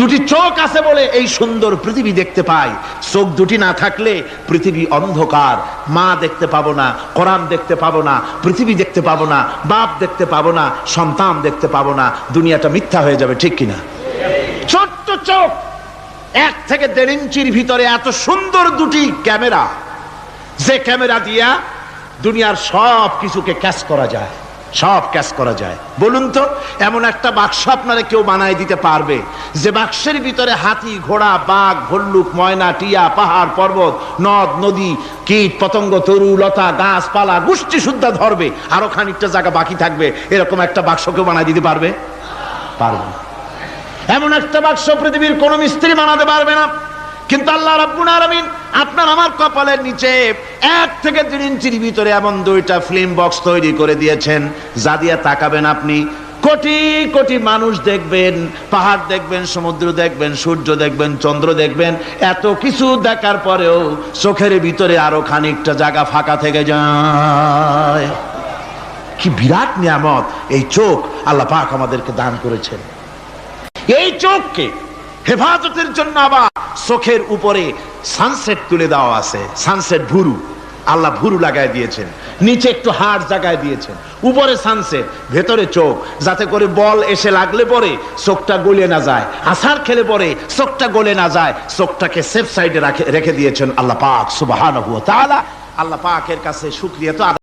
দুটি চোখ আছে বলে এই সুন্দর পৃথিবী দেখতে পাই। চোখ দুটি না থাকলে পৃথিবী অন্ধকার। মা দেখতে পাবো না, কোরআন দেখতে পাবো না, পৃথিবী দেখতে পাবো না, বাপ দেখতে পাবো না, সন্তান দেখতে পাবো না, দুনিয়াটা মিথ্যা হয়ে যাবে, ঠিক কিনা? ছোট্ট চোখ, 1 থেকে 1.5 ইঞ্চির ভিতরে এত সুন্দর দুটি ক্যামেরা, যে ক্যামেরা দিয়া দুনিয়ার সব কিছুকে ক্যাচ করা যায়, সব ক্যাচ করা যায়। বলুন তো, এমন একটা বাক্স আপনারা কেউ বানায় দিতে পারবে যে বাক্সের ভিতরে হাতি, ঘোড়া, বাঘ, ভল্লুক, ময়না, টিয়া, পাহাড়, পর্বত, নদ, নদী, কীট, পতঙ্গ, তরু, লতা, গাছপালা, গোষ্ঠী শুদ্ধা ধরবে, আরো খানিকটা জায়গা বাকি থাকবে, এরকম একটা বাক্স কেউ বানায় দিতে পারবে? পারবে না। এমন একটা বাক্স পৃথিবীর কোন মিস্ত্রি বানাতে পারবে না। কিন্তু আল্লাহ রাব্বুল আলামিন আপনার আমার কপালের নিচে 1 থেকে 2 ইঞ্চির ভিতরে এমন 2টা ফিল্ম বক্স তৈরি করে দিয়েছেন, যা দিয়ে তাকাবেন আপনি কোটি কোটি মানুষ দেখবেন, পাহাড় দেখবেন, সমুদ্র দেখবেন, সূর্য দেখবেন, চন্দ্র দেখবেন। এত কিছু দেখার পরেও চোখের ভিতরে আরো খানিকটা জায়গা ফাঁকা থেকে যায়। কি বিরাট নিয়ামত এই চোখ আল্লাহ পাক আমাদেরকে দান করেছেন। এই চোখকে হেফাজতের জন্য আবার চোখের উপরে সানসেট তুলে দেওয়া আছে। সানসেট ভুরু, আল্লাহ ভুরু লাগায় দিয়েছেন, নিচে একটু হাড় জায়গায় দিয়েছেন, উপরে সানসেট, ভেতরে চোখ, যাতে করে বল এসে লাগলে পরে চোখটা গলে না যায়, আছাড় খেলে পরে চোখটা গলে না যায়, চোখটাকে সেফ সাইডে রেখে দিয়েছেন আল্লাহ পাক সুবহানাহু ওয়া তাআলা। আল্লাহ পাকের কাছে শুকরিয়া তো